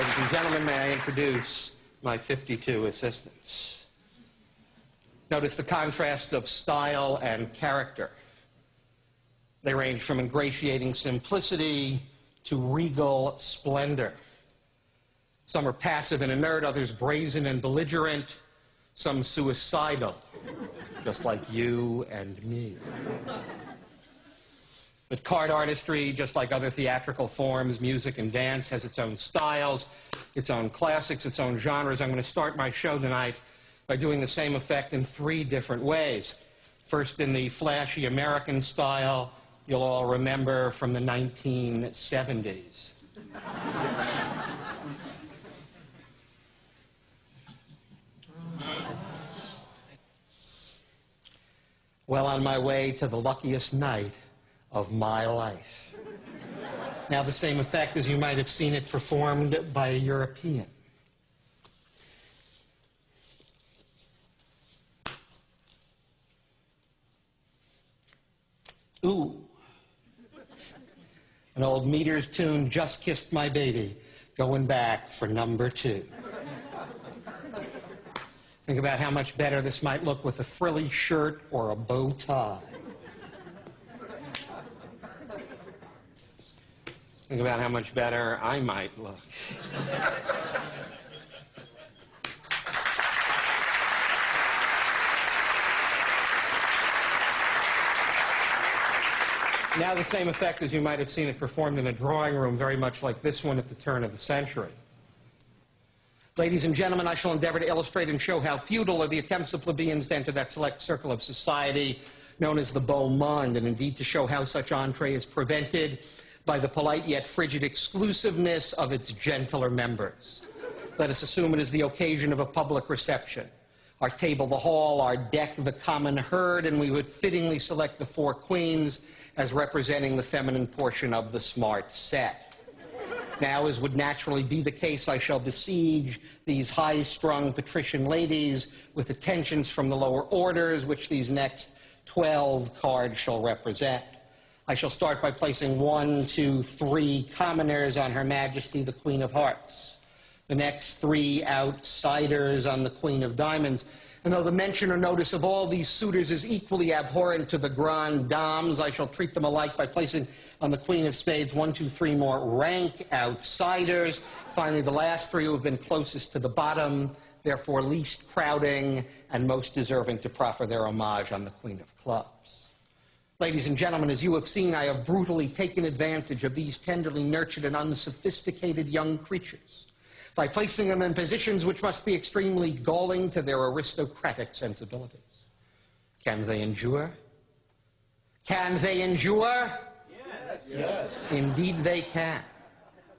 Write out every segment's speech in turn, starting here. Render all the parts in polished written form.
Ladies and gentlemen, may I introduce my 52 assistants. Notice the contrasts of style and character. They range from ingratiating simplicity to regal splendor. Some are passive and inert, others brazen and belligerent, some suicidal, just like you and me. But card artistry, just like other theatrical forms, music and dance, has its own styles, its own classics, its own genres. I'm going to start my show tonight by doing the same effect in 3 different ways. First, in the flashy American style, you'll all remember from the 1970s. Well, on my way to the luckiest night of my life. Now, the same effect as you might have seen it performed by a European. Ooh. An old Meters tune, Just Kissed My Baby, going back for number 2. Think about how much better this might look with a frilly shirt or a bow tie. Think about how much better I might look. Now the same effect as you might have seen it performed in a drawing room, very much like this one at the turn of the century. Ladies and gentlemen, I shall endeavor to illustrate and show how futile are the attempts of plebeians to enter that select circle of society known as the beau monde, and indeed to show how such entree is prevented by the polite yet frigid exclusiveness of its gentler members. Let us assume it is the occasion of a public reception. Our table the hall, our deck the common herd, and we would fittingly select the 4 queens as representing the feminine portion of the smart set. Now, as would naturally be the case, I shall besiege these high-strung patrician ladies with attentions from the lower orders, which these next 12 cards shall represent. I shall start by placing 1, 2, 3 commoners on Her Majesty the Queen of Hearts. The next 3 outsiders on the Queen of Diamonds. And though the mention or notice of all these suitors is equally abhorrent to the Grand Dames, I shall treat them alike by placing on the Queen of Spades 1, 2, 3 more rank outsiders. Finally, the last 3 who have been closest to the bottom, therefore least crowding and most deserving to proffer their homage on the Queen of Clubs. Ladies and gentlemen, as you have seen, I have brutally taken advantage of these tenderly nurtured and unsophisticated young creatures by placing them in positions which must be extremely galling to their aristocratic sensibilities. Can they endure? Can they endure? Yes. Yes. Indeed they can.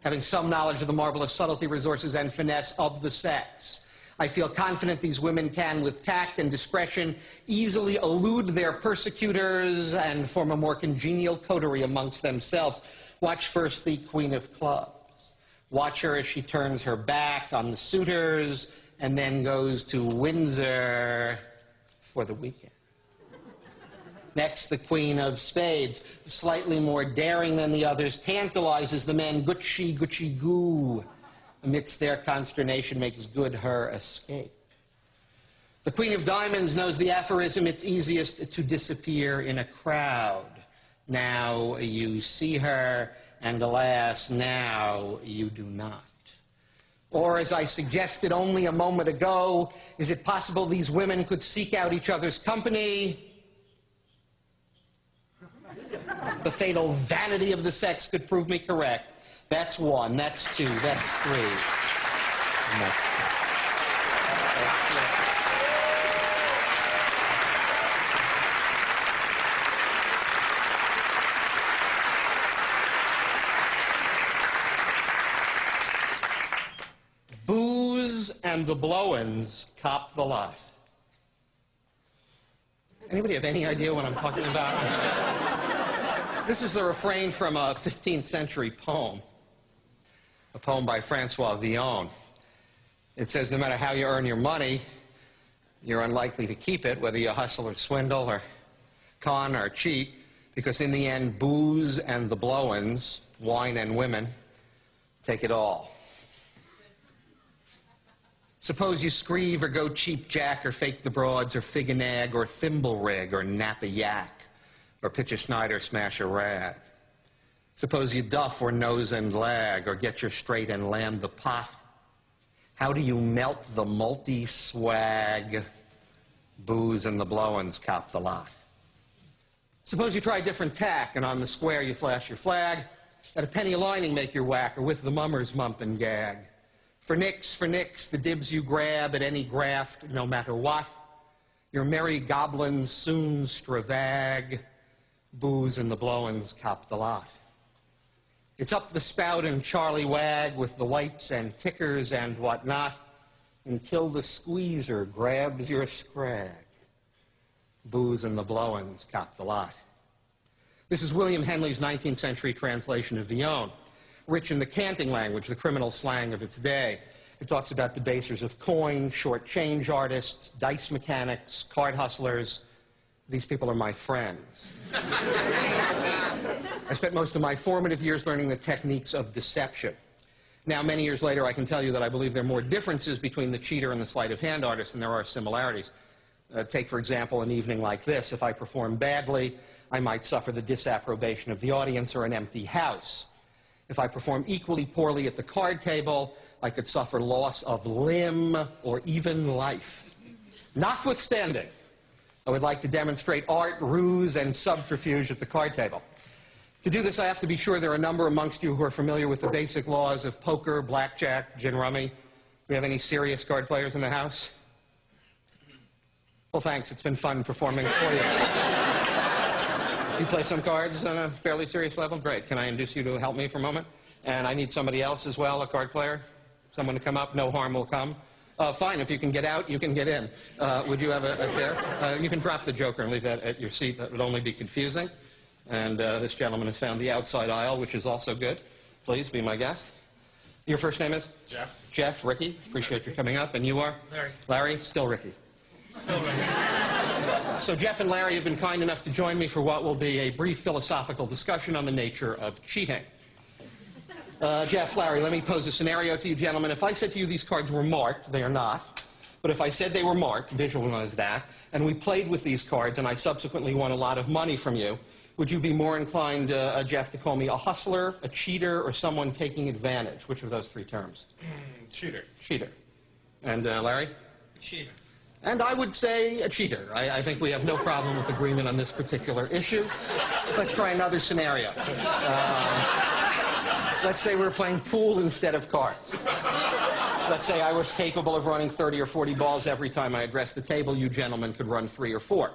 Having some knowledge of the marvelous subtlety, resources, and finesse of the sex, I feel confident these women can, with tact and discretion, easily elude their persecutors and form a more congenial coterie amongst themselves. Watch first the Queen of Clubs. Watch her as she turns her back on the suitors and then goes to Windsor for the weekend. Next, the Queen of Spades, slightly more daring than the others, tantalizes the men Gucci, Gucci, goo. Amidst their consternation, makes good her escape. The Queen of Diamonds knows the aphorism, it's easiest to disappear in a crowd. Now you see her, and alas, now you do not. Or, as I suggested only a moment ago, is it possible these women could seek out each other's company? The fatal vanity of the sex could prove me correct. That's 1, that's 2, that's 3, and that's 4. Booze and the blow-ins cop the lot. Anybody have any idea what I'm talking about? This is the refrain from a 15th century poem, a poem by Francois Villon. It says, no matter how you earn your money, you're unlikely to keep it, whether you hustle or swindle or con or cheat, because in the end, booze and the blow-ins, wine and women, take it all. Suppose you screeve or go cheap jack or fake the broads or fig a nag or thimble rig or nap a yak or pitch a snide or smash a rag. Suppose you duff or nose and lag or get your straight and land the pot. How do you melt the multi-swag? Booze and the blowins cop the lot. Suppose you try a different tack and on the square you flash your flag. At a penny lining make your whack or with the mummers mump and gag. For nix, the dibs you grab at any graft, no matter what. Your merry goblins soon stravag. Booze and the blowins cop the lot. It's up the spout and Charlie wag with the wipes and tickers and whatnot until the squeezer grabs your scrag. Booze and the blowins cop the lot. This is William Henley's 19th century translation of Villon, rich in the canting language, the criminal slang of its day. It talks about debasers of coin, short change artists, dice mechanics, card hustlers. These people are my friends. I spent most of my formative years learning the techniques of deception. Now, many years later, I can tell you that I believe there are more differences between the cheater and the sleight of hand artist than there are similarities. Take, for example, an evening like this. If I perform badly, I might suffer the disapprobation of the audience or an empty house. If I perform equally poorly at the card table, I could suffer loss of limb or even life. Notwithstanding, I would like to demonstrate art, ruse, and subterfuge at the card table. To do this, I have to be sure there are a number amongst you who are familiar with the basic laws of poker, blackjack, gin rummy. Do we have any serious card players in the house? Well, thanks. It's been fun performing for you. You play some cards on a fairly serious level? Great. Can I induce you to help me for a moment? And I need somebody else as well, a card player. Someone to come up. No harm will come. Fine. If you can get out, you can get in. Would you have a chair? You can drop the joker and leave that at your seat. That would only be confusing. And this gentleman has found the outside aisle, which is also good. Please be my guest. Your first name is? Jeff. Jeff, Ricky. Appreciate your coming up. And you are? Larry. Larry, still Ricky. Still Ricky. So Jeff and Larry have been kind enough to join me for what will be a brief philosophical discussion on the nature of cheating. Jeff, Larry, let me pose a scenario to you gentlemen. If I said to you these cards were marked, they are not. But if I said they were marked, visualize that, and we played with these cards and I subsequently won a lot of money from you, would you be more inclined, Jeff, to call me a hustler, a cheater, or someone taking advantage? Which of those three terms? Cheater. Cheater. And Larry? Cheater. And I would say a cheater. I think we have no problem with agreement on this particular issue. Let's try another scenario. Let's say we're playing pool instead of cards. Let's say I was capable of running 30 or 40 balls every time I addressed the table. You gentlemen could run 3 or 4.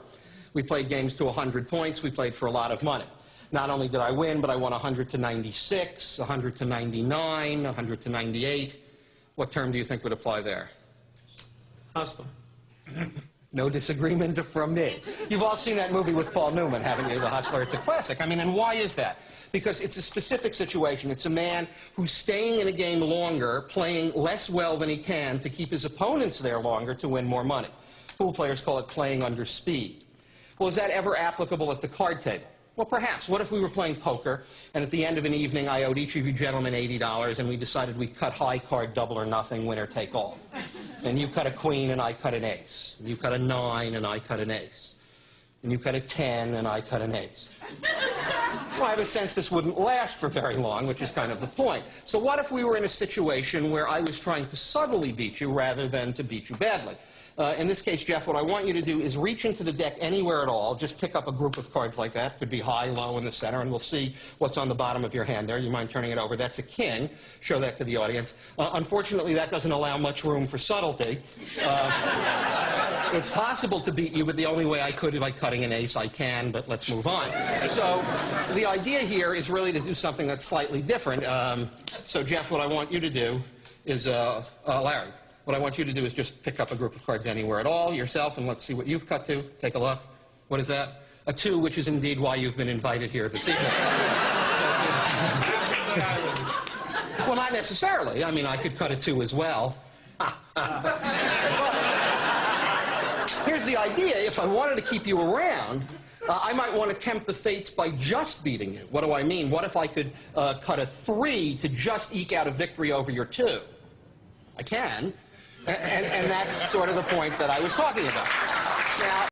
We played games to 100 points. We played for a lot of money. Not only did I win, but I won 100 to 96, 100 to 99, 100 to 98. What term do you think would apply there? Hustler. No disagreement from me. You've all seen that movie with Paul Newman, haven't you, The Hustler? It's a classic. I mean, and why is that? Because it's a specific situation. It's a man who's staying in a game longer, playing less well than he can to keep his opponents there longer to win more money. Pool players call it playing under speed. Well, is that ever applicable at the card table? Well, perhaps. What if we were playing poker, and at the end of an evening I owed each of you gentlemen $80, and we decided we'd cut high card, double or nothing, winner take all. And you cut a queen, and I cut an ace. And you cut a 9, and I cut an ace. And you cut a 10, and I cut an ace. Well, I have a sense this wouldn't last for very long, which is kind of the point. So what if we were in a situation where I was trying to subtly beat you rather than to beat you badly? In this case, Jeff, what I want you to do is reach into the deck anywhere at all. Just pick up a group of cards like that. Could be high, low, in the center, and we'll see what's on the bottom of your hand there. You mind turning it over? That's a king. Show that to the audience. Unfortunately, that doesn't allow much room for subtlety. It's possible to beat you, but the only way I could by cutting an ace, I can, but let's move on. So the idea here is really to do something that's slightly different. So, Jeff, what I want you to do is, Larry, what I want you to do is just pick up a group of cards anywhere at all, yourself, and let's see what you've cut to. Take a look. What is that? A 2, which is indeed why you've been invited here this evening. Well, not necessarily. I mean, I could cut a 2 as well. Here's the idea. If I wanted to keep you around, I might want to tempt the fates by just beating you. What do I mean? What if I could cut a 3 to just eke out a victory over your 2? I can. And that's sort of the point that I was talking about. Now,